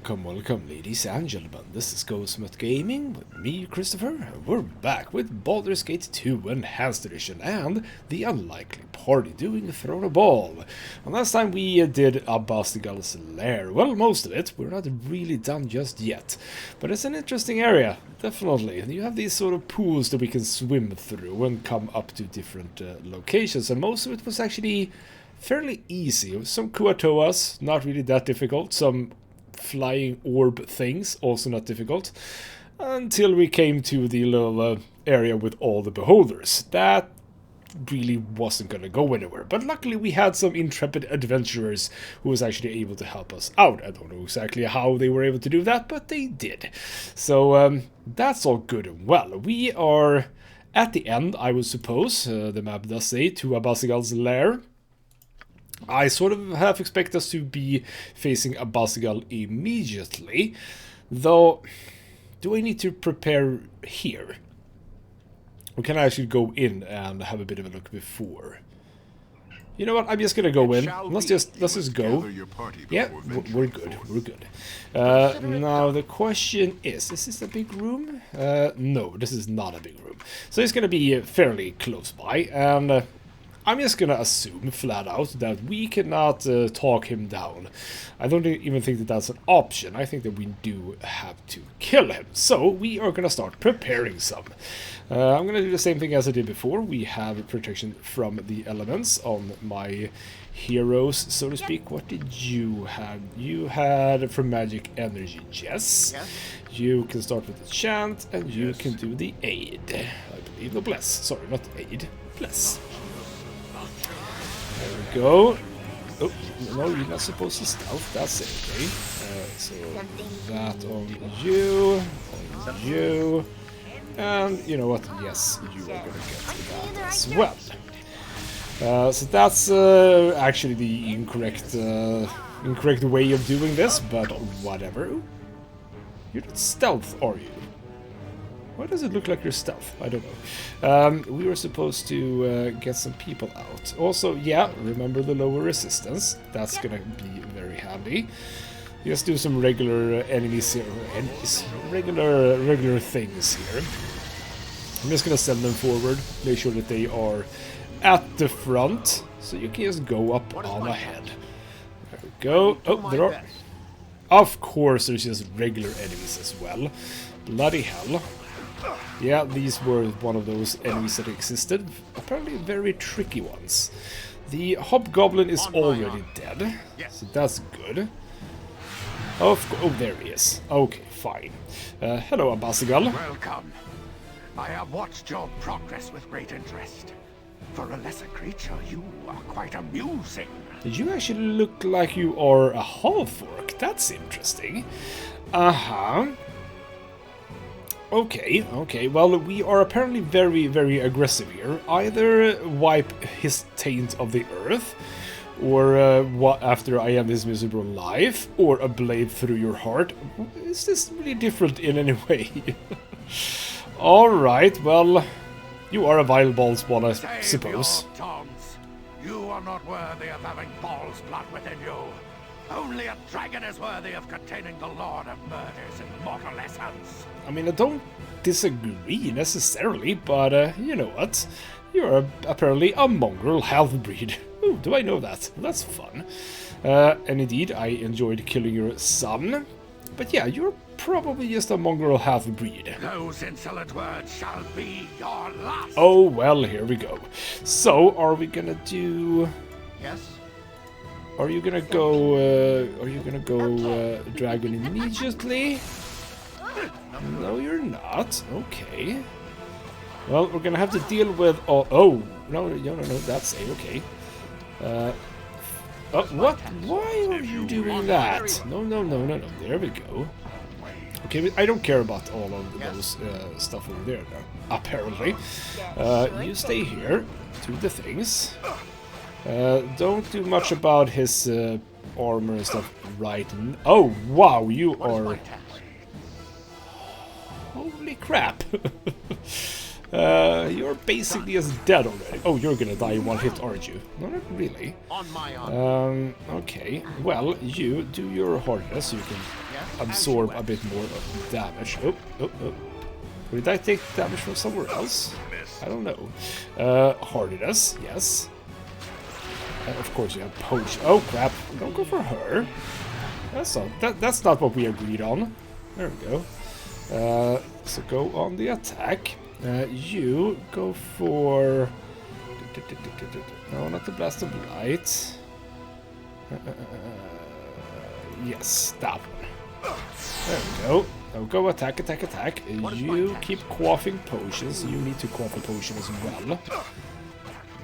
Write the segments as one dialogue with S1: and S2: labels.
S1: Welcome, ladies and gentlemen. This is Ghostmut Gaming with me, Christopher. We're back with Baldur's Gate 2 Enhanced Edition and the Unlikely Party doing Throw a Ball. And last time we did Abazigal's lair. Well, most of it. We're not really done just yet. But it's an interesting area, definitely. And you have these sort of pools that we can swim through and come up to different locations. And most of it was actually fairly easy. Some Kuatoas, not really that difficult. Some flying orb things, also not difficult, until we came to the little area with all the beholders. That really wasn't gonna go anywhere, but luckily we had some intrepid adventurers who was actually able to help us out. I don't know exactly how they were able to do that, but they did. So that's all good and well. We are at the end, I would suppose, the map does say, to Abazigal's lair. I sort of half expect us to be facing Abazigal immediately, though. Do I need to prepare here? Or can I actually go in and have a bit of a look before? You know what? I'm just gonna go in. Let's just go. Yeah, we're good. We're good. Now the question is this a big room? No, this is not a big room. So it's gonna be fairly close by, and I'm just gonna assume flat out that we cannot talk him down. I don't even think that that's an option. I think that we do have to kill him. So we are gonna start preparing some. I'm gonna do the same thing as I did before. We have protection from the elements on my heroes, so to speak. What did you have? You had from magic energy, yes. You can start with the chant, and you can do the aid. I believe, no, bless. Sorry, not aid, bless. There we go. Oh, no, you're not supposed to stealth. That's it, okay. So that on you, and you know what? Yes, you are gonna get that as well. So that's actually the incorrect way of doing this, but whatever. You're not stealth, are you? Why does it look like you're stealth? I don't know. We were supposed to get some people out. Also, yeah, remember the lower resistance. That's gonna be very handy. Just do some regular enemies here. Regular things here. I'm just gonna send them forward. Make sure that they are at the front, so you can just go up on ahead. There we go. Oh, there are. Of course, there's just regular enemies as well. Bloody hell. Yeah, these were one of those enemies that existed. Apparently very tricky ones. The hobgoblin is already dead, so that's good. Oh, there he is. Okay, fine. Hello, Abazigal.
S2: Welcome. I have watched your progress with great interest. For a lesser creature, you are quite amusing.
S1: You actually look like you are a half-orc. That's interesting. Uh-huh. Okay, well, we are apparently very aggressive here. Either wipe his taint of the earth, or after I end his miserable life, or a blade through your heart. Is this really different in any way? Alright, well, you are a vile balls one, I suppose.
S2: Save your tongues. You are not worthy of having balls blood within you. Only a dragon is worthy of containing the Lord of Murder's immortal essence.
S1: I mean, I don't disagree necessarily, but you know what? You're apparently a mongrel half-breed. Oh, do I know that? That's fun. And indeed, I enjoyed killing your son. But yeah, you're probably just a mongrel half-breed.
S2: Those insolent words shall be your last.
S1: Oh, well, here we go. So, are we gonna do...
S2: Yes?
S1: Are you gonna go dragon immediately? No, you're not. Okay. Well, we're gonna have to deal with... Oh, no, that's it. Okay. Oh, what? Why are you doing that? No. There we go. Okay, I don't care about all of those stuff over there, now, apparently. You stay here. Do the things. Don't do much about his armor and stuff right now. Oh, wow, you are... Holy crap. You're basically as dead already. Oh, you're gonna die in one hit, aren't you? No, not really. Okay, well, you do your hardness. You can absorb a bit more of damage. Oh, oh, oh. Did I take damage from somewhere else? I don't know. Hardiness, yes. And of course you have potion. Oh crap! Don't go for her. That's not what we agreed on. There we go. So go on the attack. You go for... No, not the blast of light. Yes, that one. There we go. Now go attack, attack, attack. You keep quaffing potions. You need to quaff a potion as well.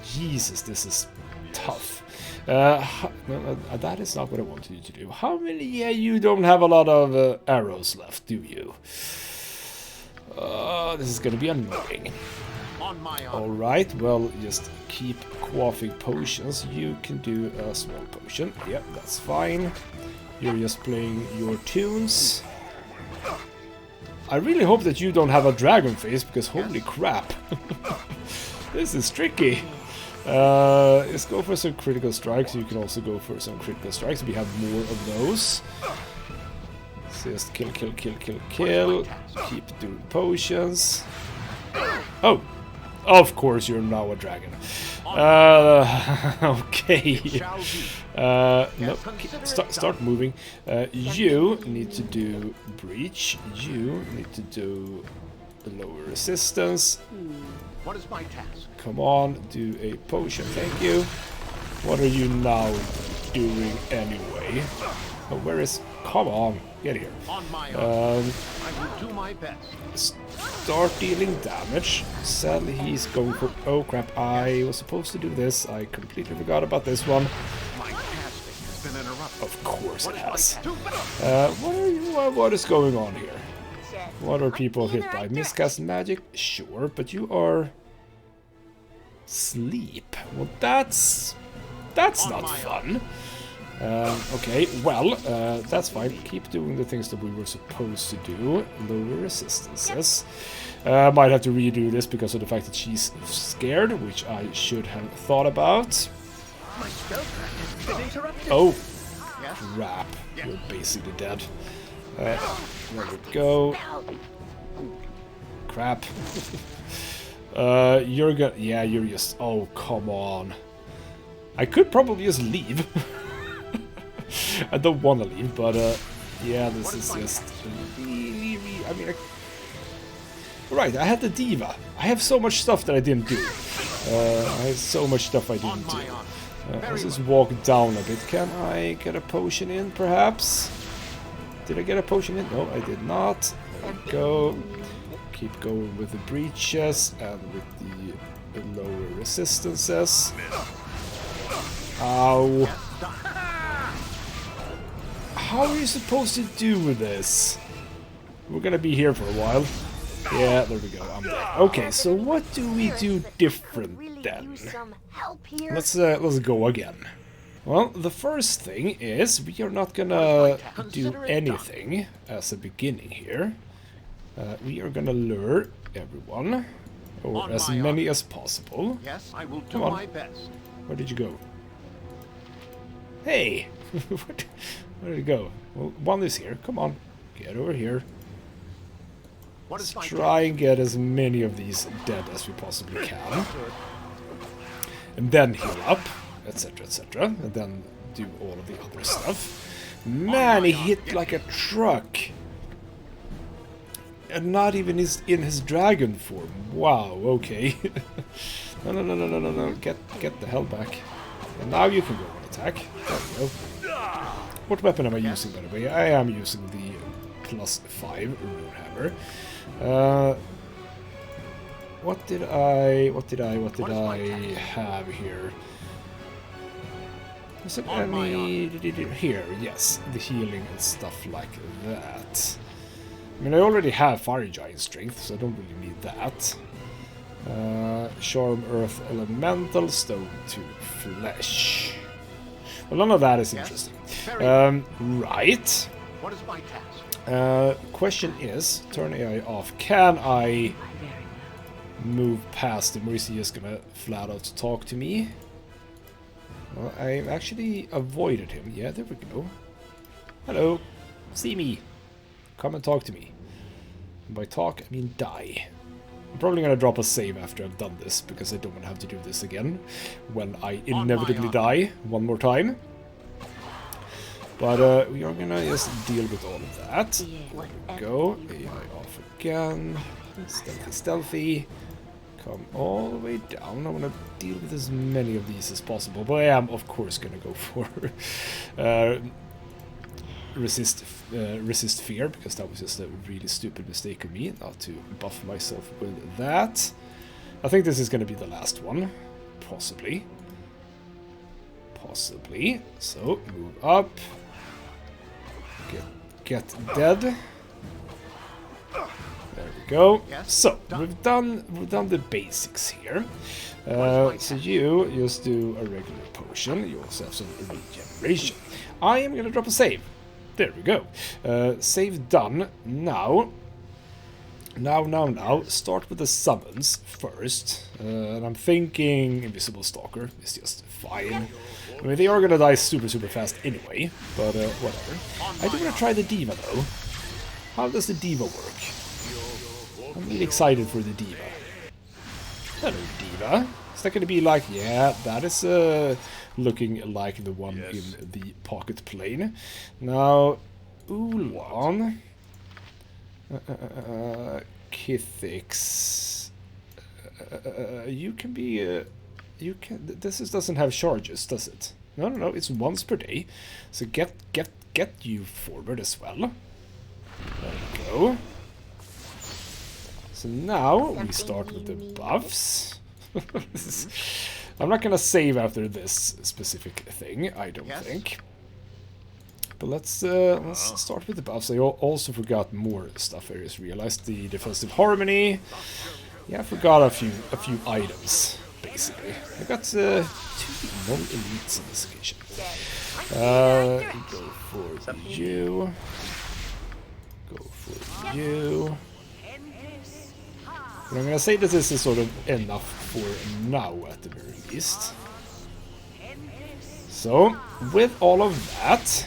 S1: Jesus, this is tough. No, that is not what I wanted you to do. How many? Yeah, you don't have a lot of arrows left, do you? This is gonna be annoying. Alright, well, just keep quaffing potions. You can do a small potion. Yep, that's fine. You're just playing your tunes. I really hope that you don't have a dragon face, because holy crap. This is tricky. Let's go for some critical strikes. You can also go for some critical strikes. We have more of those. So just kill, kill, kill, kill, kill. Keep doing potions. Oh! Of course you're now a dragon. Okay. No, start moving. You need to do breach. You need to do lower resistance.
S2: What is my task?
S1: Come on, do a potion. Thank you. What are you now doing anyway? Oh, where is... Come on, get here.
S2: On my own. I will do my best.
S1: Start dealing damage. Sadly, he's going for... Oh crap, I was supposed to do this. I completely forgot about this one.
S2: My casting has been interrupted.
S1: Of course it has. What is going on here? What are people hit by? Miscast magic? Sure, but you are... Sleep. Well, that's not fun. Okay, well, that's fine. Keep doing the things that we were supposed to do. Lower resistances. Might have to redo this because of the fact that she's scared, which I should have thought about. Oh, crap. You're basically dead. There we go. Crap. You're gonna... Yeah, you're just... Oh, come on. I could probably just leave. I don't want to leave, but yeah, this is just really... I mean, right, I had the diva. I have so much stuff that I didn't do. I have so much stuff I didn't do. Let's just walk down a bit. Can I get a potion in, perhaps? Did I get a potion in? No, I did not. There we go. Keep going with the breaches and with the lower resistances. Ow. How are you supposed to do this? We're gonna be here for a while. Yeah, there we go. I'm dead. Okay, so what do we do different then? Let's go again. Well, the first thing is we are not gonna do anything as a beginning here. We are gonna lure everyone, or as many as possible.
S2: Yes, I will do my best.
S1: Where did you go? Hey! Where did it go? Well, one is here. Come on, get over here. Let's try and get as many of these dead as we possibly can. And then heal up, etc, etc. And then do all of the other stuff. Man, he hit like a truck! And not even in his dragon form. Wow, okay. No. Get the hell back. And now you can go and attack. There we go. What weapon am I using, by the way? I am using the +5 rune hammer. What did I have here? Was it any... Here, yes. The healing and stuff like that. I mean, I already have Fire Giant Strength, so I don't really need that. Charm, Earth, Elemental, Stone to Flesh. Well, none of that is interesting. Right.
S2: What is my task?
S1: Question is, turn AI off. Can I move past him, or is he just gonna flat out talk to me? Well, I actually avoided him. Yeah, there we go. Hello. See me. Come and talk to me. And by talk, I mean die. I'm probably gonna drop a save after I've done this, because I don't want to have to do this again when I inevitably die one more time. But we are gonna just deal with all of that. There we go. AI off again. Stealthy, stealthy. Come all the way down. I want to deal with as many of these as possible, but I am, of course, gonna go for resist fear, because that was just a really stupid mistake of me not to buff myself with that. I think this is gonna be the last one, possibly. Possibly. So move up. Get dead. There we go. So we've done the basics here. So you just do a regular potion. You also have some regeneration. I am gonna drop a save. There we go. Save done. Now. Start with the summons first. And I'm thinking Invisible Stalker is just fine. I mean, they are gonna die super fast anyway, but whatever. I do want to try the Diva though. How does the Diva work? I'm really excited for the Diva. Hello, Diva. Is that gonna be like, yeah, that is looking like the one in the pocket plane. Now, Ulan. Kithix. You can be... this doesn't have charges, does it? No, it's once per day. So get you forward as well. There we go. So now we start with the buffs. I'm not gonna save after this specific thing, I don't think. But let's start with the buffs. I also forgot more stuff. I just realized the defensive harmony. Yeah, I forgot a few items. Basically, I got 2 non-elites on this occasion. Go for you. Go for you. And I'm gonna say that this is sort of enough for now, at the very least. So, with all of that,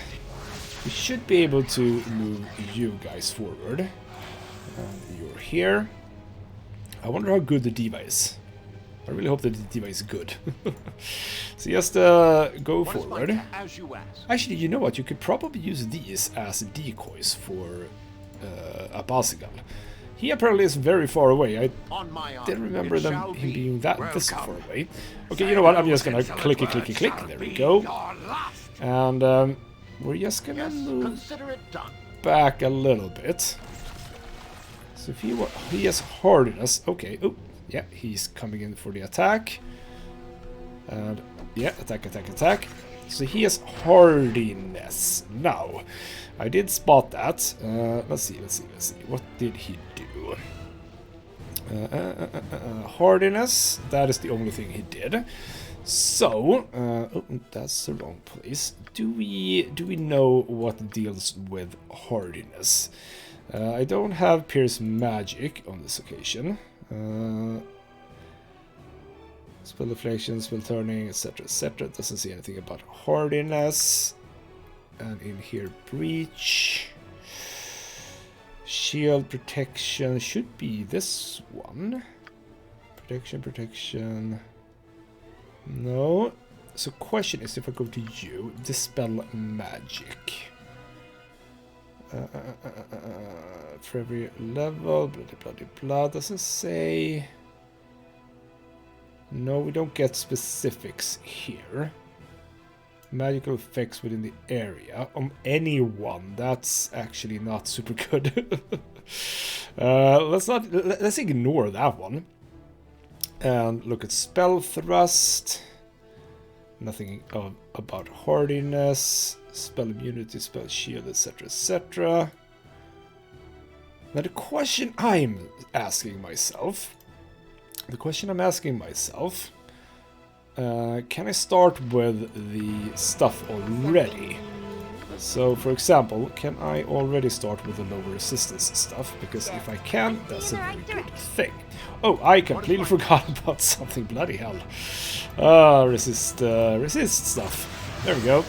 S1: we should be able to move you guys forward. And you're here. I wonder how good the Diva is. I really hope that the Diva is good. So just go forward. Actually, you know what? You could probably use these as decoys for Abazigal. He apparently is very far away. I didn't remember him being this far away. Okay, you know what? I'm just gonna clicky. There we go. And we're just gonna move back a little bit. So if he has hardiness. Okay. Oh. Yeah, he's coming in for the attack. And yeah, attack. So he has hardiness. Now, I did spot that. Let's see. What did he do? Hardiness. That is the only thing he did. So, oh, that's the wrong place. Do we know what deals with hardiness? I don't have Pierce Magic on this occasion. Spell deflection, spell turning, etc. Doesn't say anything about hardiness. And in here, breach. Shield protection should be this one. Protection. No. So question is, if I go to you, dispel magic. For every level, blah. Doesn't say. No, we don't get specifics here. Magical effects within the area on anyone. That's actually not super good. Let's ignore that one and look at spell thrust. Nothing about hardiness. Spell immunity, spell shield, etc. Now the question I'm asking myself, can I start with the stuff already? So for example, can I already start with the lower resistance stuff? Because if I can, that's a very good thing. Oh, I completely forgot about something, bloody hell. Resist stuff. There we go.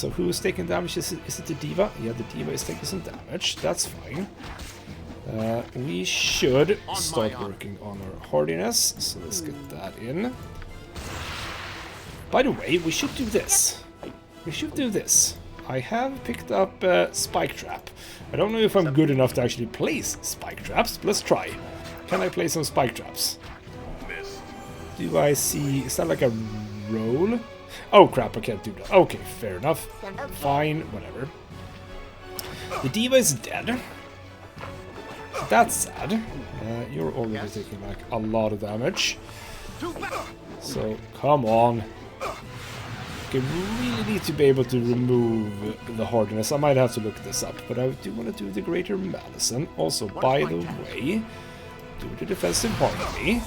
S1: So who's taking damage? Is it the Diva? Yeah, the Diva is taking some damage. That's fine. We should start working on our hardiness. So let's get that in. By the way, we should do this. We should do this. I have picked up Spike Trap. I don't know if I'm good enough to actually place Spike Traps, but let's try. Can I place some Spike Traps? Do I see... Is that like a roll? Oh crap, I can't do that. Okay, fair enough. Fine, whatever. The Diva is dead. That's sad. You're already taking like a lot of damage. So, come on. Okay, we really need to be able to remove the hardiness. I might have to look this up, but I do want to do the Greater Malison. Also, by the way, do the defensive harmony.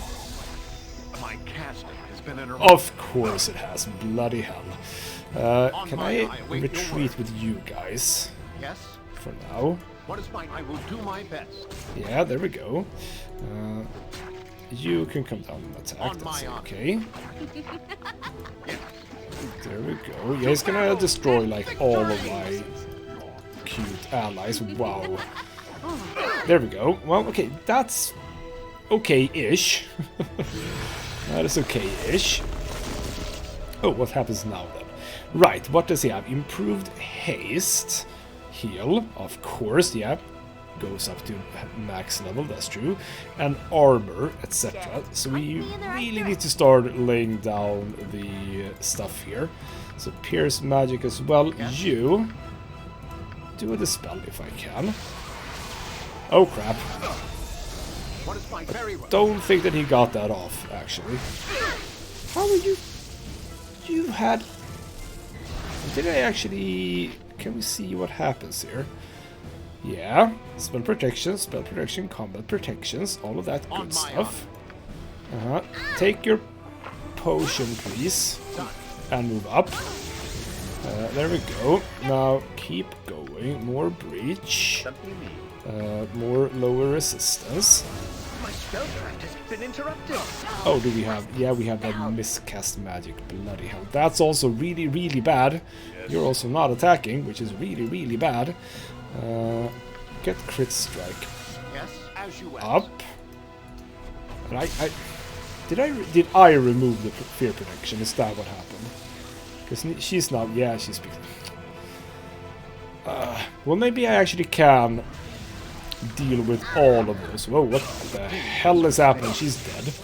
S2: My casting has been interrupted.
S1: Of course it has. Bloody hell. Can I retreat with you guys?
S2: Yes.
S1: For now.
S2: What is mine? I will do my best.
S1: Yeah, there we go. You can come down and attack. That's okay. There we go. Yeah, he's gonna destroy like all of my cute allies. Wow. There we go. Well, okay, that's okay-ish. That is okay-ish. Oh, what happens now then? Right, what does he have? Improved haste. Heal, of course, yeah. Goes up to max level, that's true. And armor, etc. So we really need to start laying down the stuff here. So Pierce magic as well. You do a dispel if I can. Oh crap. Don't think that he got that off, actually. How are you? You had... Did I actually... Can we see what happens here? Yeah, spell protection, combat protections, all of that good stuff. Take your potion, please, and move up. There we go. Now keep going. More breach. More lower resistance.
S2: My spellcraft has been interrupted.
S1: Oh, do we have? Yeah, we have that miscast magic. Bloody hell. That's also really, really bad. You're also not attacking, which is really, really bad. Get crit strike.
S2: Yes, as you
S1: up. And did I remove the fear protection? Is that what happened? Because she's not. Yeah, she's. Well, maybe I actually can deal with all of those. Whoa, what the hell is happening? She's dead.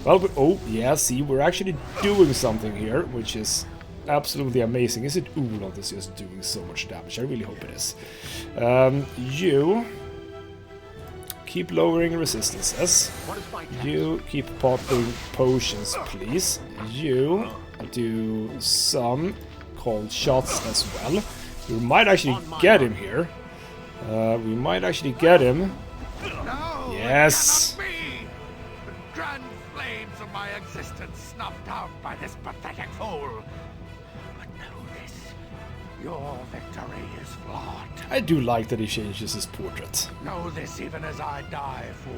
S1: Well, oh yeah. See, we're actually doing something here, which is absolutely amazing. Is it Oolong that's just doing so much damage? I really hope it is. You keep lowering resistances. You keep popping potions, please. You do some cold shots as well. We might actually get him here. We might actually get him.
S2: No,
S1: yes.
S2: it cannot be. The grand flames of my existence snuffed out by this pathetic fool. But know this, your victory is flawed.
S1: I do like that he changes his portrait.
S2: Know this even as I die, fool.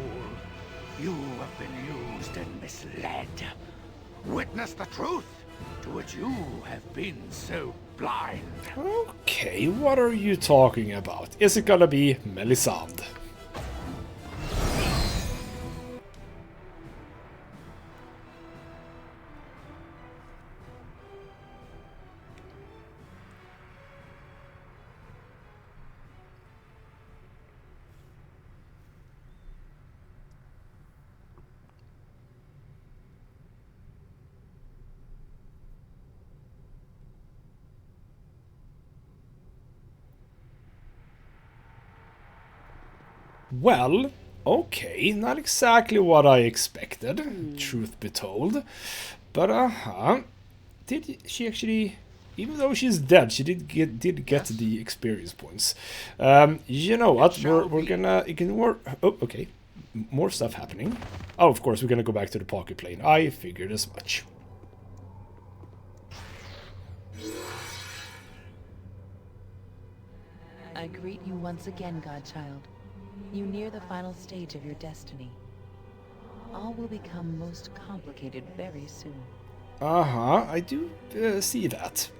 S2: You have been used and misled. Witness the truth to which you have been so blind.
S1: Okay, what are you talking about? Is it gonna be Melisande? Well, okay, not exactly what I expected, truth be told. But, did she actually... Even though she's dead, she did get the experience points. You know what, we're gonna ignore... Oh, okay, more stuff happening. Oh, of course, we're gonna go back to the pocket plane. I figured as much.
S3: I greet you once again, Godchild. You near the final stage of your destiny. All will become most complicated very soon.
S1: I do see that.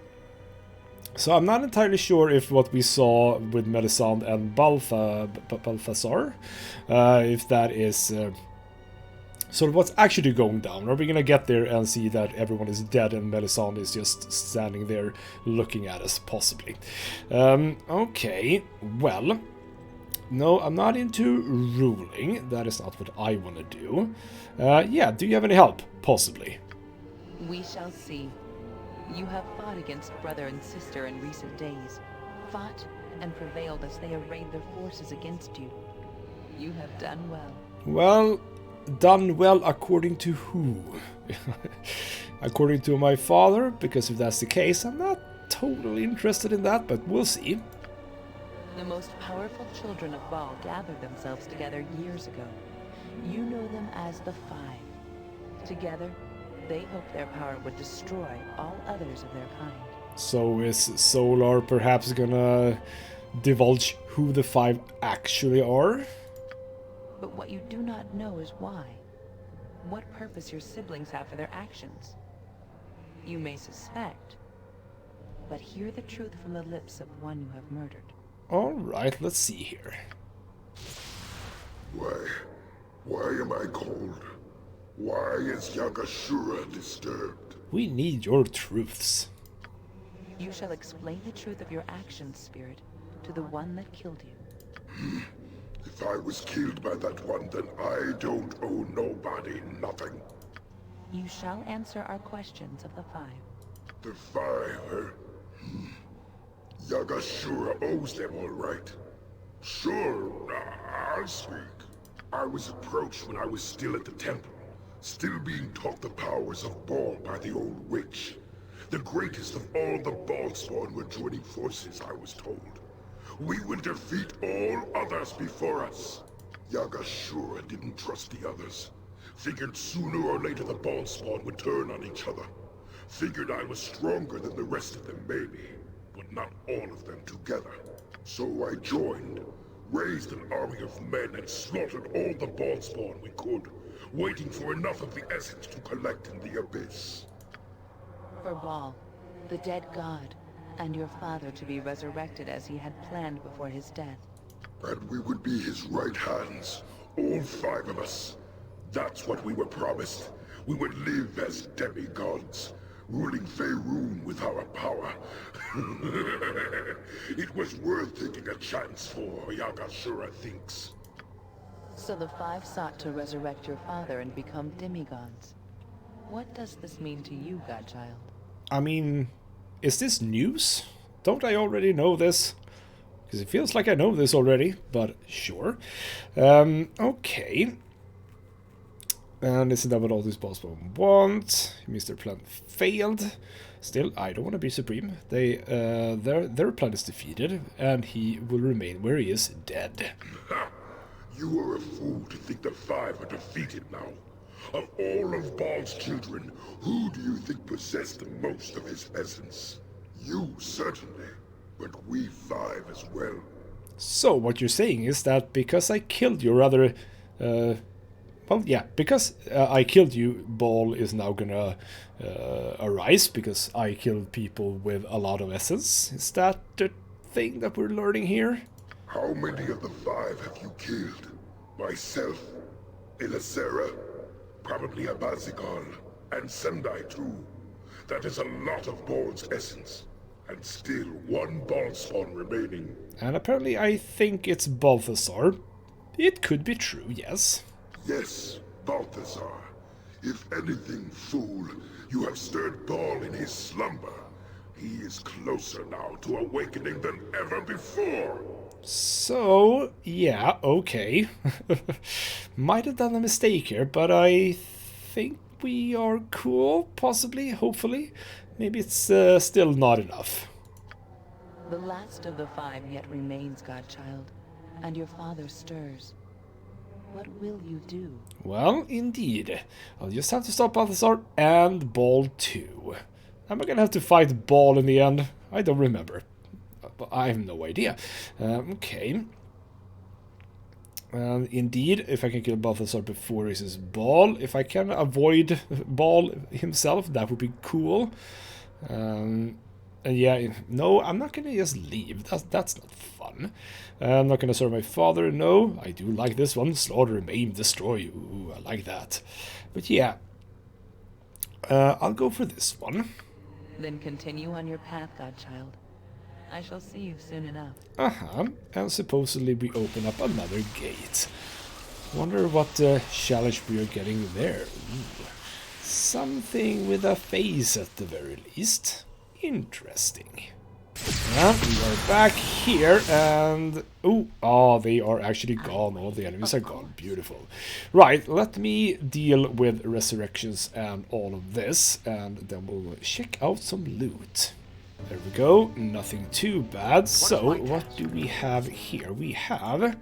S1: So I'm not entirely sure if what we saw with Melisande and Balthazar, if that is sort of what's actually going down. Are we gonna get there and see that everyone is dead and Melisande is just standing there looking at us, possibly? Okay, well, no, I'm not into ruling. That is not what I want to do. Yeah, do you have any help? Possibly.
S3: We shall see. You have fought against brother and sister in recent days. Fought and prevailed as they arrayed their forces against you. You have done well.
S1: Well, done well according to who? According to my father? Because if that's the case, I'm not totally interested in that, but we'll see.
S3: The most powerful children of Baal gathered themselves together years ago. You know them as the Five. Together, they hoped their power would destroy all others of their kind.
S1: So is Solar perhaps gonna divulge who the Five actually are?
S3: But what you do not know is why. What purpose your siblings have for their actions. You may suspect, but hear the truth from the lips of one you have murdered.
S1: Alright, let's see here.
S4: Why am I cold? Why is Yagashura disturbed?
S1: We need your truths.
S3: You shall explain the truth of your actions, Spirit, to the one that killed you.
S4: If I was killed by that one, then I don't owe nobody nothing.
S3: You shall answer our questions of the Five.
S4: The Five, Yagashura owes them all right. Sure, I'll speak. I was approached when I was still at the temple, still being taught the powers of Baal by the old witch. The greatest of all the Baalspawn were joining forces, I was told. We will defeat all others before us. Yagashura didn't trust the others. Figured sooner or later the Baalspawn would turn on each other. Figured I was stronger than the rest of them, maybe. But not all of them together. So I joined, raised an army of men and slaughtered all the Baalspawn we could, waiting for enough of the essence to collect in the abyss.
S3: For Baal, the dead god, and your father to be resurrected as he had planned before his death.
S4: And we would be his right hands, all five of us. That's what we were promised. We would live as demigods, ruling Faerun with our power. It was worth taking a chance for, Yagashura thinks.
S3: So the Five sought to resurrect your father and become demigods. What does this mean to you, godchild?
S1: I mean, is this news? Don't I already know this? Because it feels like I know this already, but sure. Okay. And isn't that what all these Baalspawn want? Mr. Plan failed. Still, I don't want to be supreme. Their plan is defeated, and he will remain where he is, dead.
S4: You are a fool to think the Five are defeated now. Of all of Baal's children, who do you think possessed the most of his essence? You, certainly, but we five as well.
S1: So, what you're saying is that because I killed your other... well, yeah, because I killed you, Baal is now gonna arise, because I killed people with a lot of essence. Is that the thing that we're learning here?
S4: How many of the Five have you killed? Myself, Elisera, probably Abazigal, and Sendai too. That is a lot of Baal's essence, and still one Baalspawn remaining.
S1: And apparently I think it's Balthazar. It could be true, yes.
S4: Yes, Balthazar. If anything, fool, you have stirred Baal in his slumber. He is closer now to awakening than ever before.
S1: So, yeah, okay. Might have done a mistake here, but I think we are cool, possibly, hopefully. Maybe it's still not enough.
S3: The last of the Five yet remains, godchild, and your father stirs. What will you do?
S1: Well, indeed. I'll just have to stop Balthazar and Baal too. Am I gonna have to fight Baal in the end? I don't remember. I have no idea. Okay. And indeed, if I can kill Balthazar before he sees Baal, if I can avoid Baal himself, that would be cool. And Yeah, no, I'm not gonna just leave. That's not fun. I'm not gonna serve my father. No, I do like this one. Slaughter, maim, destroy. Ooh, I like that. But yeah, I'll go for this one.
S3: Then continue on your path, godchild. I shall see you soon enough.
S1: And supposedly we open up another gate. Wonder what challenge we are getting there. Ooh. Something with a face at the very least. Interesting. Yeah, we are back here and... Oh, they are actually gone. All the enemies are gone. Beautiful. Right, let me deal with resurrections and all of this. And then we'll check out some loot. There we go. Nothing too bad. So, what do we have here? We have...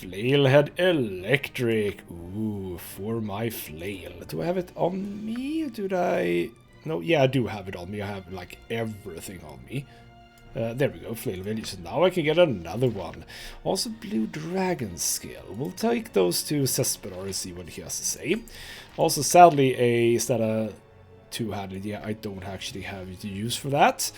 S1: Flailhead Electric. Ooh, for my flail. Do I have it on me? Did I... No, yeah, I do have it on me. I have, like, everything on me. There we go, flail value. So now I can get another one. Also, Blue Dragon skill. We'll take those to Sespinar and see what he has to say. Also, sadly, instead of two-handed, yeah, I don't actually have to use for that.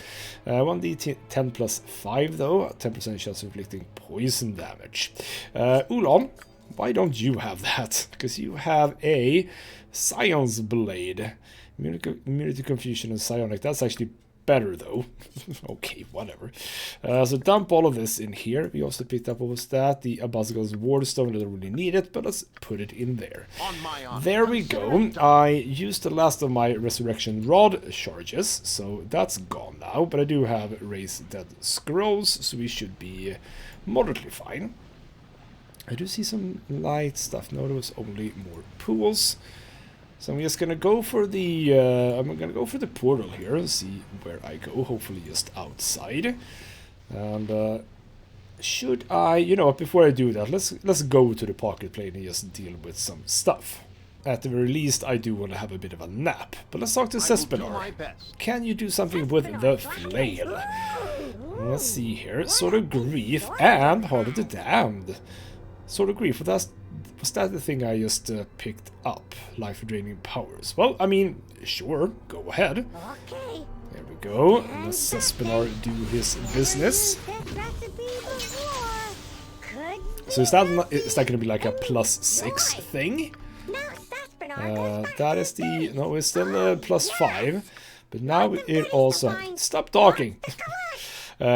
S1: 1d10 plus 5, though. 10% chance of inflicting poison damage. Ulan, why don't you have that? Because you have a Scion's Blade. Immunity to Confusion and Psionic. That's actually better, though. Okay, whatever. So dump all of this in here. We also picked up, what was that? The Abazigal's Wardstone. I don't really need it, but let's put it in there. There we go. I used the last of my Resurrection Rod charges, so that's gone now. But I do have Raise Dead Scrolls, so we should be moderately fine. I do see some light stuff. No, there was only more pools. So I'm just gonna go for the portal here and see where I go. Hopefully just outside. And should I, you know, before I do that, let's go to the pocket plane and just deal with some stuff. At the very least, I do want to have a bit of a nap. But let's talk to Sespinar. Can you do something with the flail? Let's see here. Sword of Grief and Heart of the Damned. Sword of Grief. Was that the thing I just picked up? Life-draining powers. Well, I mean, sure, go ahead.
S5: Okay.
S1: There we go. Let Sespinar do his business. So is that going to be like a +6 thing? That is the... No, it's still +5. But now it also... Stop talking!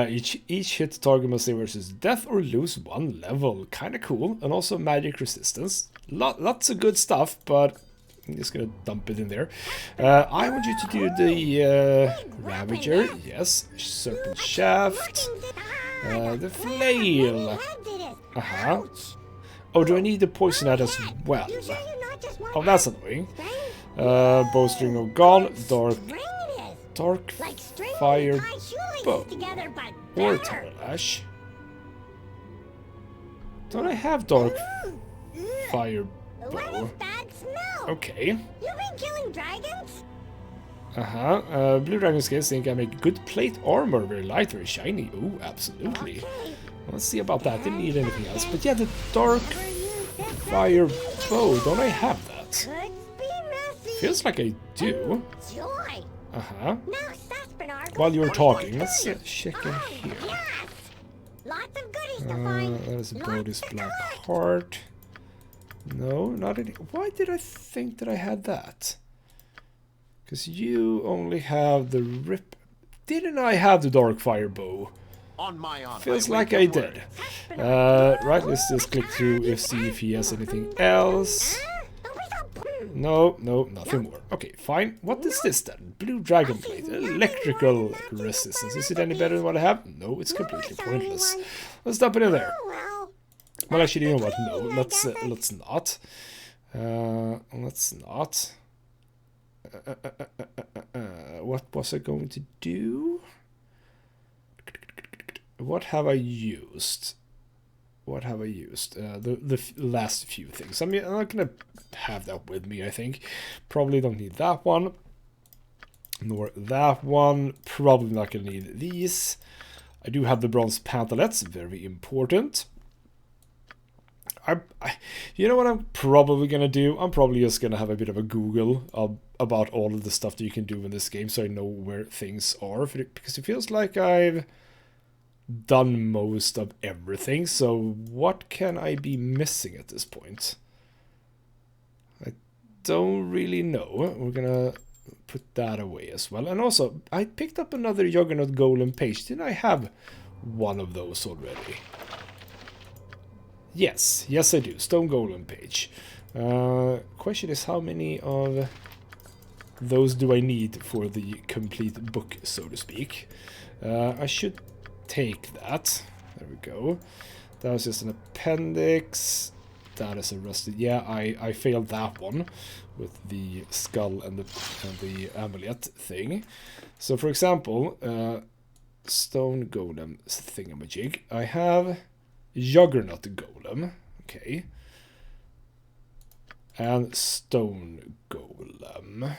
S1: Each hit target must stay versus death or lose 1 level. Kinda cool. And also magic resistance. Lots of good stuff, but I'm just gonna dump it in there. I want you to do the Ravager. Yes. Serpent Shaft. The Flail. Oh, do I need the Poison Head as well? Oh, that's annoying. Bowstring of Gone. Dark Fire Bow or Terralash. Don't I have Dark Fire Bow? Okay.
S5: You've been killing dragons?
S1: Blue dragon scales think I make good plate armor, very light, very shiny. Ooh, absolutely.
S5: Okay.
S1: Let's see about that. Didn't need anything else. But yeah, the Dark Fire Bow. Don't I have that?
S5: Could be messy.
S1: Feels like I do.
S5: Joy.
S1: Now,
S5: Sespinar,
S1: while you're talking, let's check in here.
S5: yes. Lots of goodies to find.
S1: There's Bodhi's Black Heart. No, not any. Why did I think that I had that? Because you only have the rip. Didn't I have the Dark Fire Bow?
S2: On my honor.
S1: Feels like I did. Right, let's just click through see if he has anything else. No, nothing more. Okay, fine. What is this then? Blue Dragon Blade. Electrical resistance. Is it any better than what I have? No, it's completely pointless. Let's dump it in there. Well, actually, you know what? No, let's not. Let's not. What was I going to do? What have I used? The last few things. I mean, I'm not gonna have that with me, I think. Probably don't need that one. Nor that one. Probably not gonna need these. I do have the bronze pantalets, very important. you know what I'm probably gonna do? I'm probably just gonna have a bit of a Google about all of the stuff that you can do in this game, so I know where things are. Because it feels like I've done most of everything. So what can I be missing at this point? I don't really know. We're gonna put that away as well. And also, I picked up another Juggernaut Golem page. Didn't I have one of those already? Yes, I do. Stone Golem page. Question is, how many of those do I need for the complete book, so to speak? I should take that. There we go. That was just an appendix. That is a rusted. Yeah, I failed that one with the skull and the amulet thing. So, for example, Stone Golem thingamajig. I have Juggernaut Golem, okay, and Stone Golem.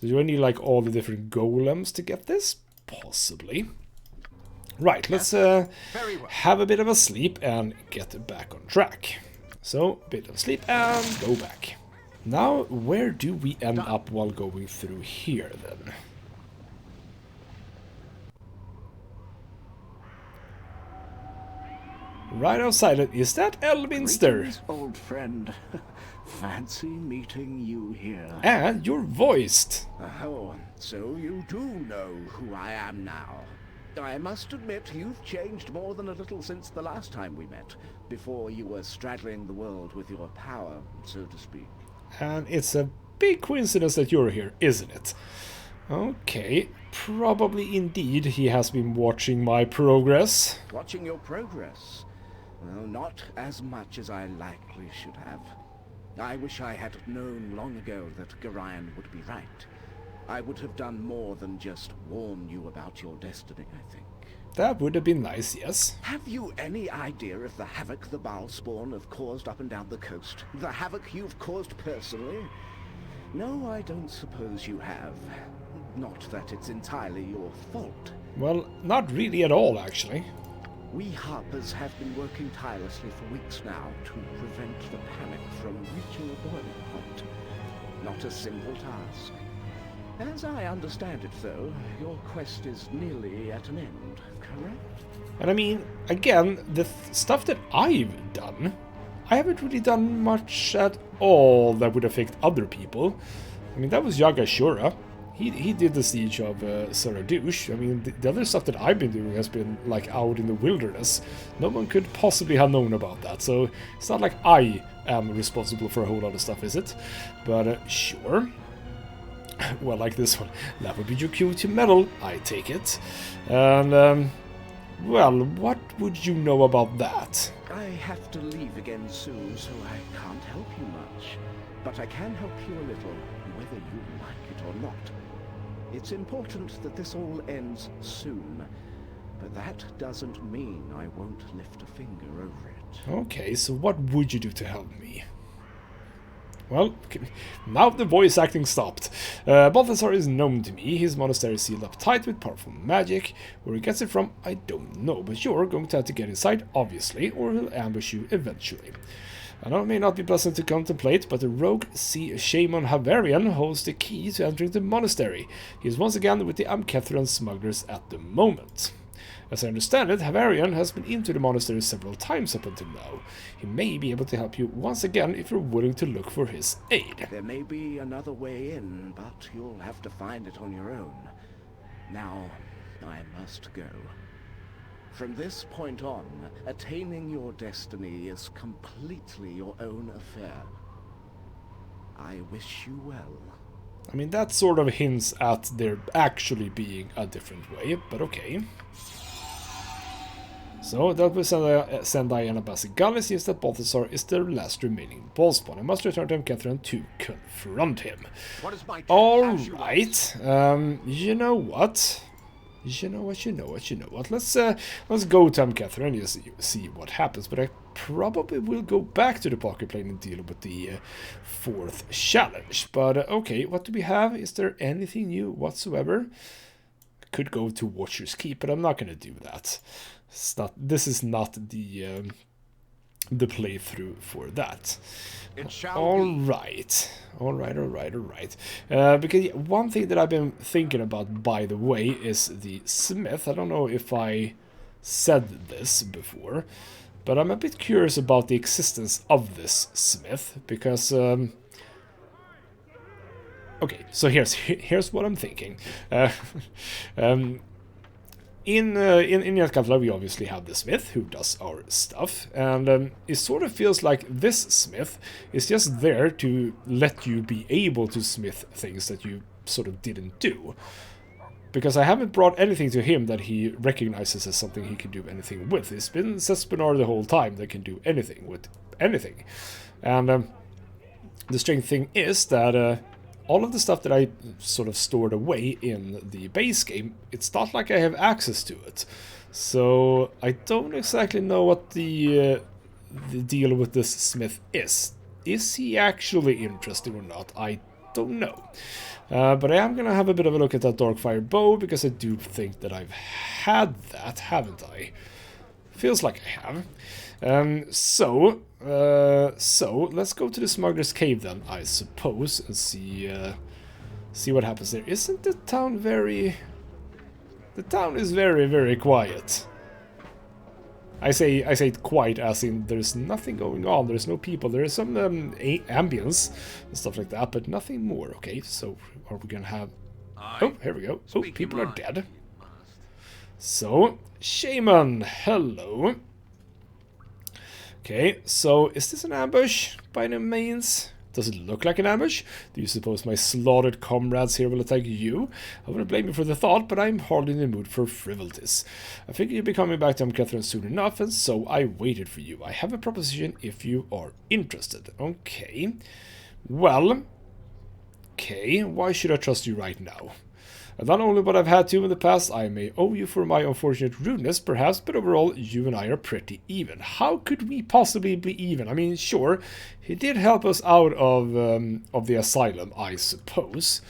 S1: So do I need like all the different golems to get this? Possibly. Right, let's have a bit of a sleep and get back on track. So, bit of sleep and go back. Now, where do we end up while going through here then? Right outside it, is that Elminster?
S2: Greetings, old friend. Fancy meeting you here.
S1: And you're voiced.
S2: Oh, so you do know who I am now. I must admit, you've changed more than a little since the last time we met, before you were straddling the world with your power, so to speak.
S1: And it's a big coincidence that you're here, isn't it? Okay, probably indeed he has been watching my progress.
S2: Watching your progress? Well, not as much as I likely should have. I wish I had known long ago that Gorion would be right. I would have done more than just warn you about your destiny, I think.
S1: That would have been nice, yes.
S2: Have you any idea of the havoc the Balspawn have caused up and down the coast? The havoc you've caused personally? No, I don't suppose you have. Not that it's entirely your fault.
S1: Well, not really at all, actually.
S2: We Harpers have been working tirelessly for weeks now to prevent the panic from reaching a boiling point. Not a simple task. As I understand it, though, your quest is nearly at an end, correct?
S1: And I mean, again, the stuff that I've done, I haven't really done much at all that would affect other people. I mean, that was Yagashura. He did the siege of Saradush. I mean, the other stuff that I've been doing has been, like, out in the wilderness. No one could possibly have known about that, so it's not like I am responsible for a whole lot of stuff, is it? But, sure. Well, like this one. That would be your cue to meddle, I take it. And, well, what would you know about that?
S2: I have to leave again soon, so I can't help you much. But I can help you a little, whether you like it or not. It's important that this all ends soon, but that doesn't mean I won't lift a finger over it.
S1: Okay, so what would you do to help me? Well, now the voice acting stopped. Balthazar is known to me. His monastery is sealed up tight with powerful magic. Where he gets it from, I don't know, but you're going to have to get inside, obviously, or he'll ambush you eventually. I know it may not be pleasant to contemplate, but the rogue sea shaman Havarian holds the key to entering the monastery. He is once again with the Amkethran smugglers at the moment. As I understand it, Havarian has been into the monastery several times up until now. He may be able to help you once again if you're willing to look for his aid.
S2: There may be another way in, but you'll have to find it on your own. Now, I must go. From this point on, attaining your destiny is completely your own affair. I wish you well.
S1: I mean, that sort of hints at there actually being a different way, but okay. So, that was Sendai and Abazigal. It seems that Balthazar is the last remaining Balspawn. I must return to Amkethran to confront him. Alright, you know what? You know what? Let's go to Amkethran and see what happens. But I probably will go back to the pocket plane and deal with the fourth challenge. But okay, what do we have? Is there anything new whatsoever? Could go to Watcher's Keep, but I'm not going to do that. This is not the the playthrough for that.
S2: It shall
S1: All
S2: be.
S1: right. Because one thing that I've been thinking about, by the way, is the smith. I don't know if I said this before, but I'm a bit curious about the existence of this smith, because okay, so here's what I'm thinking. In Yatkavala we obviously have the smith who does our stuff, and it sort of feels like this smith is just there to let you be able to smith things that you sort of didn't do. Because I haven't brought anything to him that he recognizes as something he can do anything with. It's been Sespinar the whole time that can do anything with anything. And the strange thing is that all of the stuff that I sort of stored away in the base game, it's not like I have access to it. So I don't exactly know what the deal with this smith is. Is he actually interested or not? I don't know. But I am going to have a bit of a look at that Darkfire bow, because I do think that I've had that, haven't I? Feels like I have. So let's go to the Smuggler's Cave then, I suppose, and see what happens there. Isn't the town very... The town is very, very quiet. I say quiet as in there's nothing going on, there's no people, there is some ambience and stuff like that, but nothing more. Okay, so are we gonna have... Oh, here we go. Oh, people are dead. So, Shaman, hello. Okay, so is this an ambush by any means? Does it look like an ambush? Do you suppose my slaughtered comrades here will attack you? I wouldn't blame you for the thought, but I'm hardly in the mood for frivolities. I figured you'd be coming back to Catherine soon enough, and so I waited for you. I have a proposition if you are interested. Okay. Well. Okay, why should I trust you right now? And not only what I've had to in the past, I may owe you for my unfortunate rudeness, perhaps, but overall, you and I are pretty even. How could we possibly be even? I mean, sure, he did help us out of the asylum, I suppose.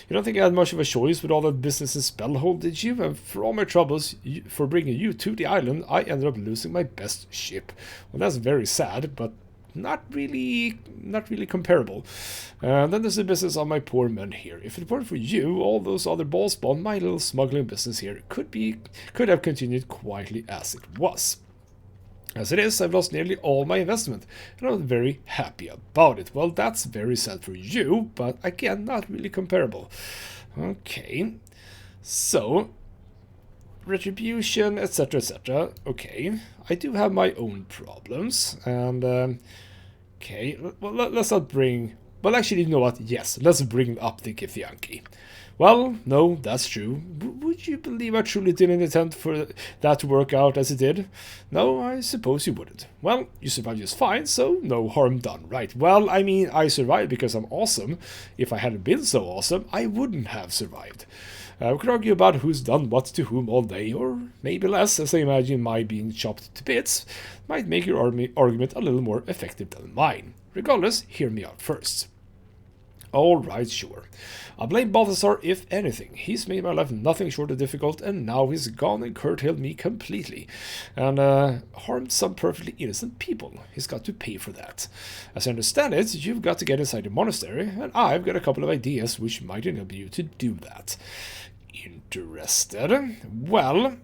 S1: You don't think I had much of a choice with all that business in Spellhold, did you? And for all my troubles, for bringing you to the island, I ended up losing my best ship. Well, that's very sad, but not really comparable. Then there's the business of my poor men here. If it weren't for you, all those other balls spawn, my little smuggling business here could have continued quietly as it was. As it is, I've lost nearly all my investment, and I'm very happy about it. Well, that's very sad for you, but again, not really comparable. Okay, so retribution, etc., etc. Okay, I do have my own problems, and okay, well, let's not bring... Well, actually, you know what? Yes, let's bring up the Githyanki. Well, no, that's true. Would you believe I truly didn't intend for that to work out as it did? No, I suppose you wouldn't. Well, you survived just fine, so no harm done, right? Well, I mean, I survived because I'm awesome. If I hadn't been so awesome, I wouldn't have survived. We could argue about who's done what to whom all day, or maybe less, as I imagine my being chopped to bits might make your argument a little more effective than mine. Regardless, hear me out first. Alright, sure. I blame Balthazar if anything. He's made my life nothing short of difficult, and now he's gone and curtailed me completely. And harmed some perfectly innocent people. He's got to pay for that. As I understand it, you've got to get inside the monastery, and I've got a couple of ideas which might enable you to do that. Interested? Well,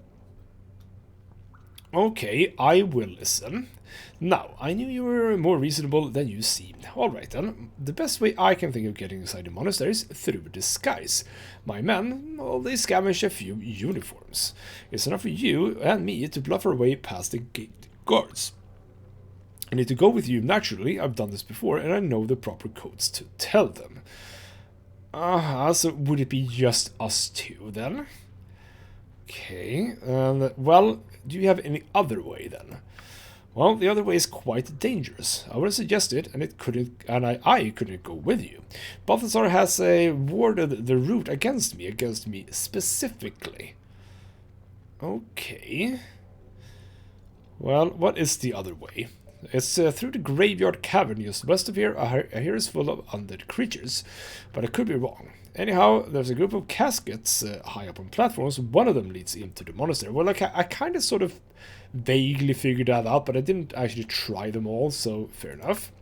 S1: okay, I will listen. Now, I knew you were more reasonable than you seemed. Alright then, the best way I can think of getting inside the monastery is through disguise. My men, well, they scavenge a few uniforms. It's enough for you and me to bluff our way past the gate guards. I need to go with you naturally, I've done this before, and I know the proper codes to tell them. So would it be just us two then? Okay, well, do you have any other way then? Well, the other way is quite dangerous. I would have suggested, and I couldn't go with you. Balthazar has warded the route against me specifically. Okay. Well, what is the other way? It's through the graveyard cavern just west of here. I hear it's full of undead creatures, but I could be wrong. Anyhow, there's a group of caskets high up on platforms. One of them leads into the monastery. Well, like I kind of sort of vaguely figured that out, but I didn't actually try them all, so fair enough.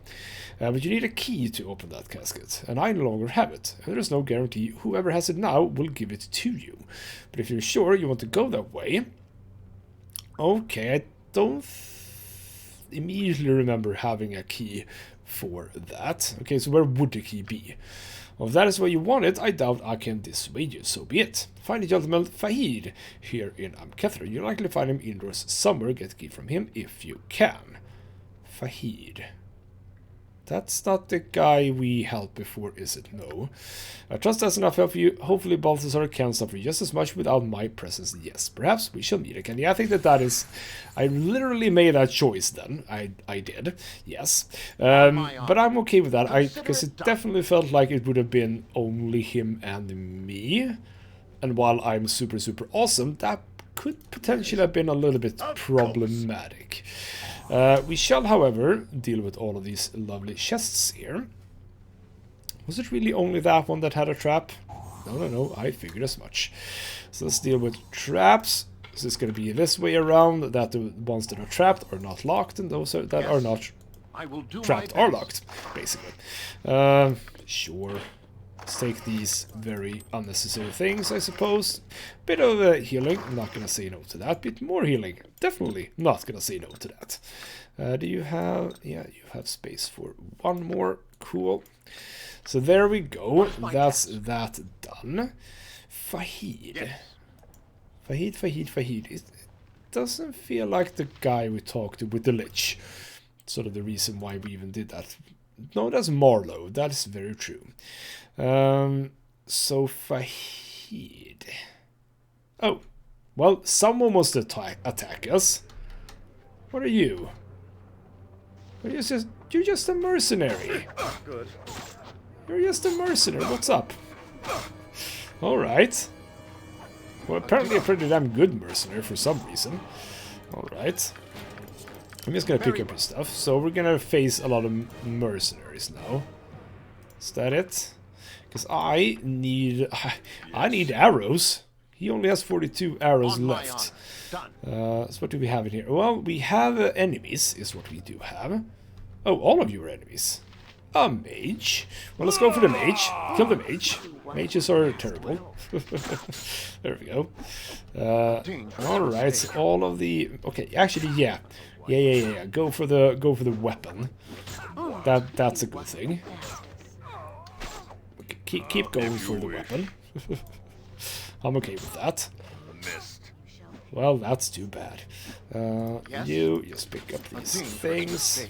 S1: But you need a key to open that casket, and I no longer have it. And there's no guarantee whoever has it now will give it to you. But if you're sure you want to go that way... Okay, I don't immediately remember having a key for that. Okay, so where would the key be? Well, if that is where you want it, I doubt I can dissuade you, so be it. Find the gentleman Fahid here in Amkethra. You'll likely find him indoors somewhere. Get a key from him if you can. Fahid. That's not the guy we helped before, is it? No. I trust that's enough help for you. Hopefully Balthazar can suffer just as much without my presence. Yes, perhaps we shall meet again. Yeah, I think that is... I literally made that choice then. I did. Yes. But I'm okay with that. Because it definitely felt like it would have been only him and me. And while I'm super, super awesome, that could potentially have been a little bit problematic. We shall, however, deal with all of these lovely chests here. Was it really only that one that had a trap? No, I figured as much. So let's deal with traps. So it's going to be this way around, that the ones that are trapped are not locked, and those that are not trapped are locked, basically. Sure. Let's take these very unnecessary things, I suppose. Bit of healing, I'm not gonna say no to that. Bit more healing, definitely not gonna say no to that. Do you have... yeah, you have space for one more. Cool. So there we go, that's that done. Fahid. Yes. Fahid. It doesn't feel like the guy we talked to with the Lich. Sort of the reason why we even did that. No, that's Marlowe, that is very true. So Fahid. Oh, well, someone must attack us. What are you? You're just a mercenary.
S2: Good.
S1: You're just a mercenary. What's up? All right. Well, apparently a pretty damn good mercenary for some reason. All right. I'm just gonna pick up his stuff. So we're gonna face a lot of mercenaries now. Is that it? Because I need arrows. He only has 42 arrows left. So what do we have in here? Well, we have enemies, is what we do have. Oh, all of you are enemies. A mage. Well, let's go for the mage. Kill the mage. Mages are terrible. There we go. Alright, so all of the... okay, actually, yeah. Yeah. Go for the weapon. That's a good thing. Keep going for the weapon. I'm okay with that. Well, that's too bad. You just pick up these things.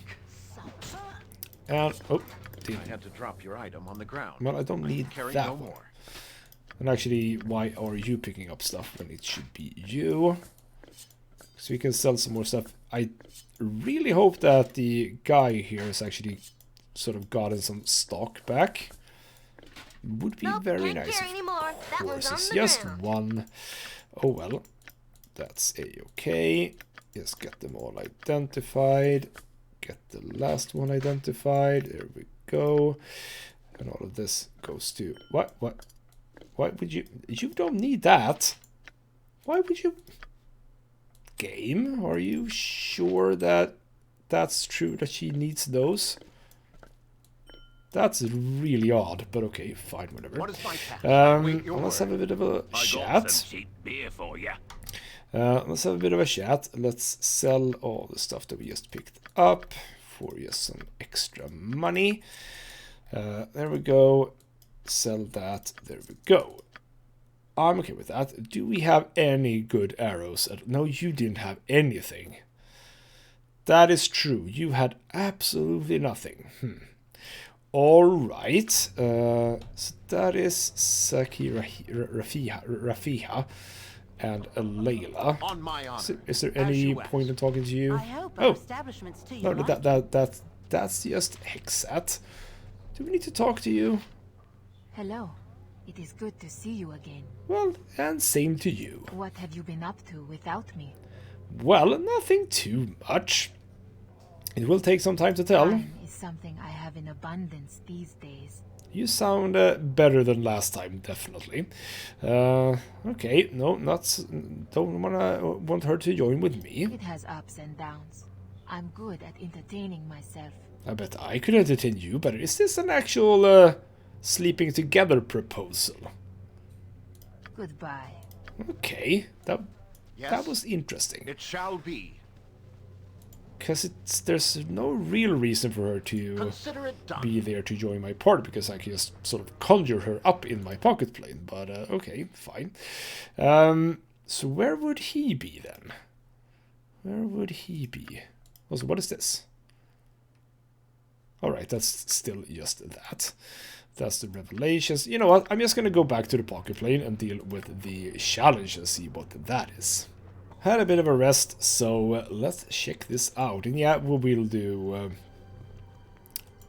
S1: And oh,
S6: I had to drop your item on the ground.
S1: Well, I don't need that one. And actually, why are you picking up stuff when it should be you? So we can sell some more stuff. I really hope that the guy here has actually sort of gotten some stock back. Would be very nice. Of course, it's just one. Oh well, that's a-okay. Just get them all identified. Get the last one identified. There we go. And all of this goes to... What? Why would you... You don't need that. Why would you... Game? Are you sure that that's true, that she needs those? That's really odd, but okay, fine, whatever. Let's have a bit of a chat. Let's have a bit of a chat. Let's sell all the stuff that we just picked up for just some extra money. There we go. Sell that. There we go. I'm okay with that. Do we have any good arrows? No, you didn't have anything. That is true. You had absolutely nothing. Alright, so that is Saki Rafiha and Layla.
S6: On my honor.
S1: Is there any point in talking to you?
S5: I hope our establishment's to
S1: No,
S5: you.
S1: that's just Hexat. Do we need to talk to you?
S7: Hello. It is good to see you again.
S1: Well, and same to you.
S7: What have you been up to without me?
S1: Well, nothing too much. It will take some time to tell.
S7: Time is something I have in abundance these days.
S1: You sound better than last time, definitely. Okay, no, don't want her to join with me.
S7: It has ups and downs. I'm good at entertaining myself.
S1: I bet I could entertain you better. Is this an actual sleeping together proposal?
S7: Goodbye.
S1: Okay, that
S6: Yes,
S1: was interesting.
S6: it shall be.
S1: Because there's no real reason for her to
S6: Consider it done.
S1: be there to join my party, because I can just sort of conjure her up in my pocket plane. But okay, fine. So where would he be then? Where would he be? Also, what is this? Alright, that's still just that. That's the revelations. You know what? I'm just going to go back to the pocket plane and deal with the challenge and see what that is. Had a bit of a rest, so let's check this out. And yeah, what we'll do...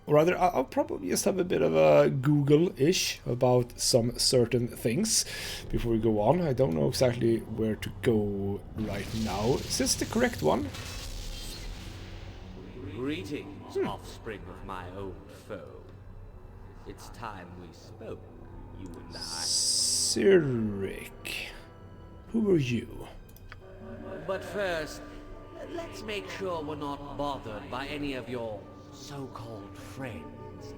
S1: or rather, I'll probably just have a bit of a Google-ish about some certain things before we go on. I don't know exactly where to go right now. Is this the correct one?
S8: Greetings, offspring of my old foe. It's time we spoke, you and I.
S1: Cyric. Who are you?
S8: But first, let's make sure we're not bothered by any of your so-called friends.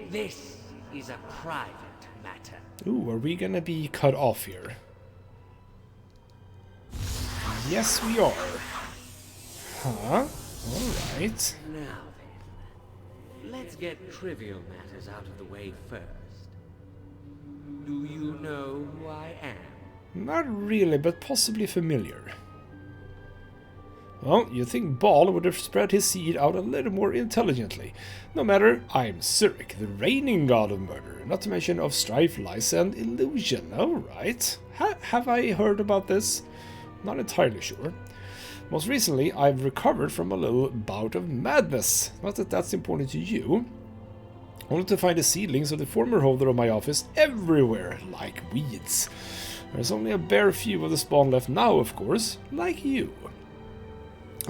S8: This is a private matter.
S1: Ooh, are we gonna be cut off here? Yes, we are. Huh? Alright.
S8: Now then, let's get trivial matters out of the way first. Do you know who I am?
S1: Not really, but possibly familiar. Well, you'd think Ball would have spread his seed out a little more intelligently. No matter, I'm Cyric, the reigning god of murder, not to mention of strife, lies, and illusion. Alright. Have I heard about this? Not entirely sure. Most recently, I've recovered from a little bout of madness. Not that that's important to you. Only to find the seedlings of the former holder of my office everywhere, like weeds. There's only a bare few of the spawn left now, of course, like you.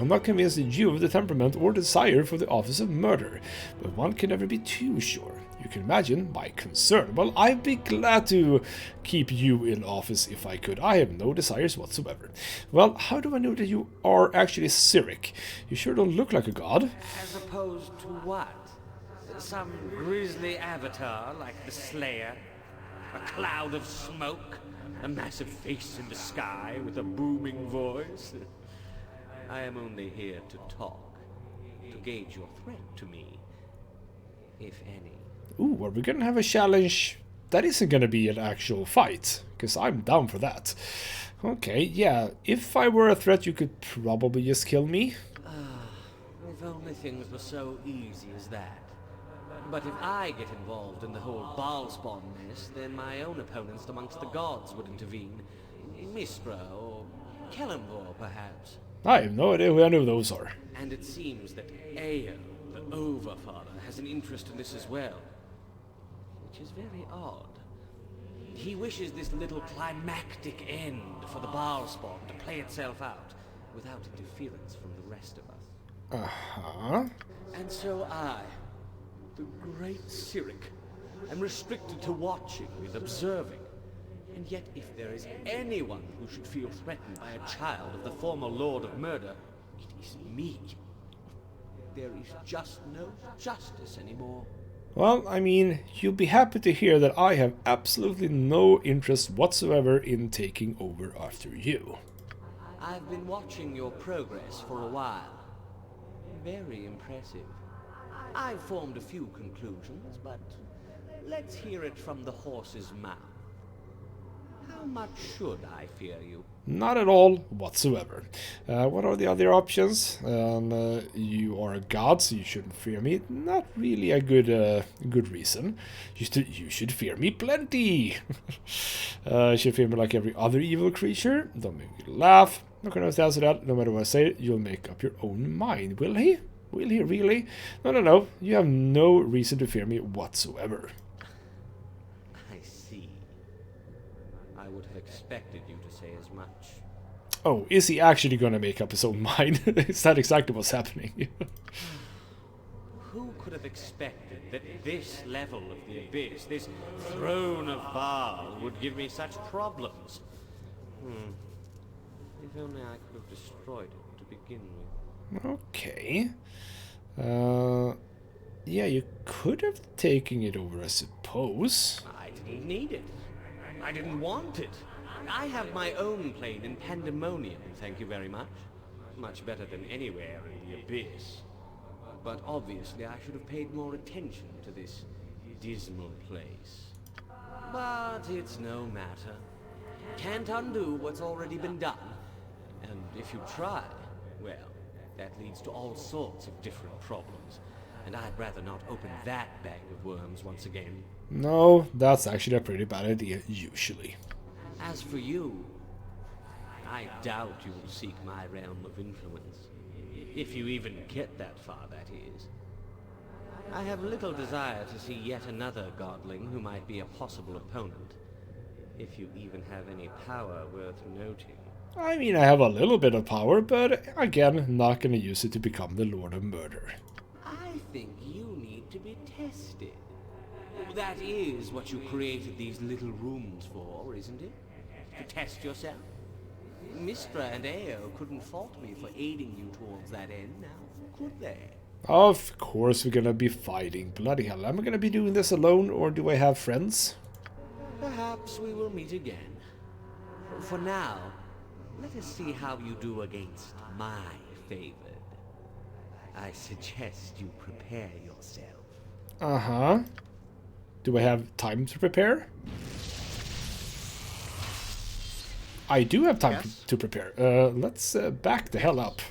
S1: I'm not convinced that you have the temperament or desire for the office of murder, but one can never be too sure. You can imagine my concern. Well, I'd be glad to keep you in office if I could. I have no desires whatsoever. Well, how do I know that you are actually Cyric? You sure don't look like a god.
S8: As opposed to what? Some grisly avatar like the Slayer? A cloud of smoke? A massive face in the sky with a booming voice? I am only here to talk, to gauge your threat to me, if any.
S1: Ooh, are we gonna have a challenge? That isn't gonna be an actual fight, because I'm down for that. Okay, yeah, if I were a threat, you could probably just kill me.
S8: If only things were so easy as that. But if I get involved in the whole Balspawn mess, then my own opponents amongst the gods would intervene. Mistra or Kellenvor, perhaps.
S1: I have no idea who any of those are.
S8: And it seems that Ao, the Overfather, has an interest in this as well. Which is very odd. He wishes this little climactic end for the Balspawn to play itself out, without interference from the rest of us.
S1: Uh-huh.
S8: And so I, the great Cyric, am restricted to watching and observing. And yet, if there is anyone who should feel threatened by a child of the former Lord of Murder, it is me. There is just no justice anymore.
S1: Well, I mean, you'll be happy to hear that I have absolutely no interest whatsoever in taking over after you.
S8: I've been watching your progress for a while. Very impressive. I've formed a few conclusions, but let's hear it from the horse's mouth. How much should I fear you?
S1: Not at all whatsoever. What are the other options? You are a god, so you shouldn't fear me. Not really a good reason. You should fear me plenty. You should fear me like every other evil creature. Don't make me laugh. Not gonna answer that. No matter what I say, you'll make up your own mind. Will he? Will he really? No. You have no reason to fear me whatsoever.
S8: I see. I would have expected you to say as much.
S1: Oh, is he actually gonna make up his own mind? Is that exactly what's happening?
S8: have expected that this level of the abyss, this throne of Baal, would give me such problems. If only I could have destroyed it to begin with.
S1: Okay. Yeah, you could have taken it over, I suppose.
S8: I didn't need it. I didn't want it. I have my own plane in Pandemonium, thank you very much. Much better than anywhere in the abyss. But obviously I should have paid more attention to this dismal place. But it's no matter. Can't undo what's already been done. And if you try, well, that leads to all sorts of different problems. And I'd rather not open that bag of worms once again.
S1: No, that's actually a pretty bad idea, usually.
S8: As for you, I doubt you will seek my realm of influence. If you even get that far, that is. I have little desire to see yet another godling who might be a possible opponent. If you even have any power worth noting.
S1: I mean, I have a little bit of power, but again, not gonna use it to become the Lord of Murder.
S8: I think you need to be tested. That is what you created these little rooms for, isn't it? To test yourself? Mistra and Ao couldn't fault me for aiding you towards that end now, could they?
S1: Of course we're gonna be fighting. Bloody hell, am I gonna be doing this alone, or do I have friends?
S8: Perhaps we will meet again. For now, let us see how you do against my favored. I suggest you prepare yourself.
S1: Uh-huh. Do I have time to prepare? I do have time to prepare. Let's back the hell up.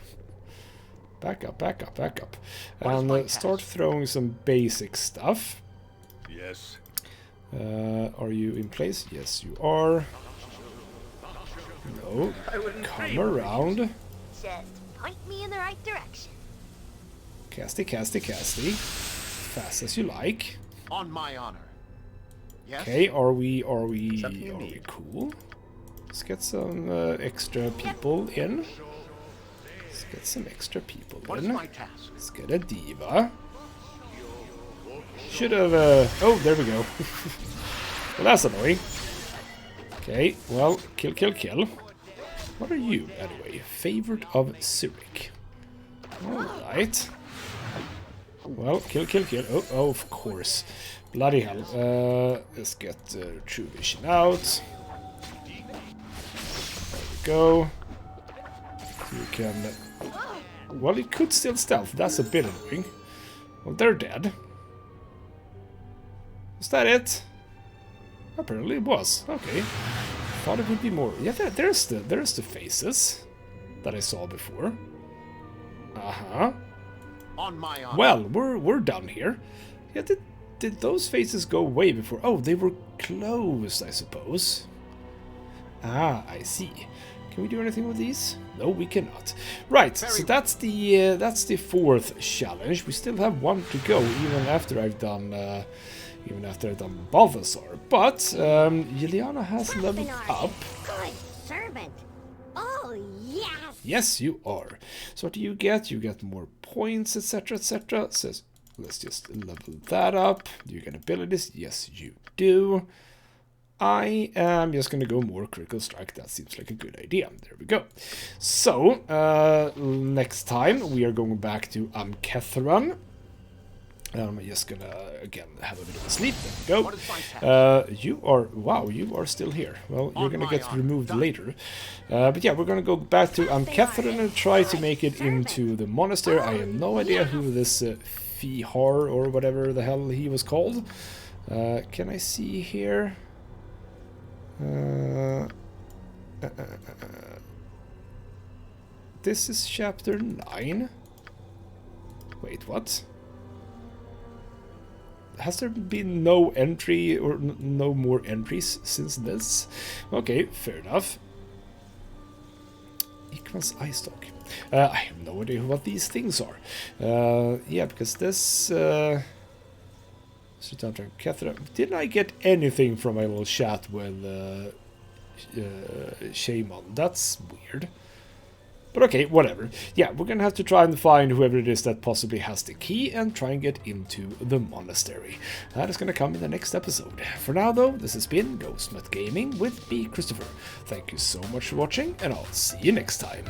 S1: Back up, back up, back up. And start throwing some basic stuff.
S4: Yes.
S1: Are you in place? Yes, you are. No. Come around.
S5: Just point me in the right direction.
S1: Casty, casty, casty. Fast as you like.
S6: On my honor. Yes?
S1: Okay, are we cool? Let's get some extra people in. Let's get some extra people
S6: What is
S1: in.
S6: my task?
S1: Let's get a diva. Should have, oh, there we go. Well, that's annoying. Okay, well, kill, kill, kill. What are you, anyway? Favorite of Zurich. Alright. Well, kill, kill, kill. Oh, of course. Bloody hell. Let's get True Vision out. There we go. You can... Well, it could still stealth. That's a bit annoying. Well, they're dead. Was that it? Apparently it was. Okay. Thought it would be more. Yeah, there's the faces that I saw before. Uh-huh.
S6: On my honor.
S1: Well, we're down here. Yeah, did those faces go away before? Oh, they were closed, I suppose. Ah, I see. Can we do anything with these? No, we cannot. Right, so that's the fourth challenge. We still have one to go, even after I've done Balthasar. But Juliana has leveled up.
S5: Good servant. Oh, yes.
S1: Yes, you are. So what do you get? You get more points, etc., etc. So let's just level that up. Do you get abilities? Yes, you do. I am just going to go more critical strike. That seems like a good idea. There we go. So, next time we are going back to Amkethran. I'm just going to, again, have a bit of a sleep. There we go. You are still here. Well, you're going to get removed later. But yeah, we're going to go back to Amkethran and try to make it into the monastery. I have no idea who this Fihar or whatever the hell he was called. Can I see here? This is chapter 9. Wait, what? Has there been no entry or no more entries since this? Okay, fair enough. Ikman's eye stalk. I have no idea what these things are. Yeah, because this... Didn't I get anything from my little chat with Shaman? That's weird. But okay, whatever. Yeah, we're gonna have to try and find whoever it is that possibly has the key and try and get into the monastery. That is gonna come in the next episode. For now though, this has been GhostNut Gaming with me, Christopher. Thank you so much for watching, and I'll see you next time.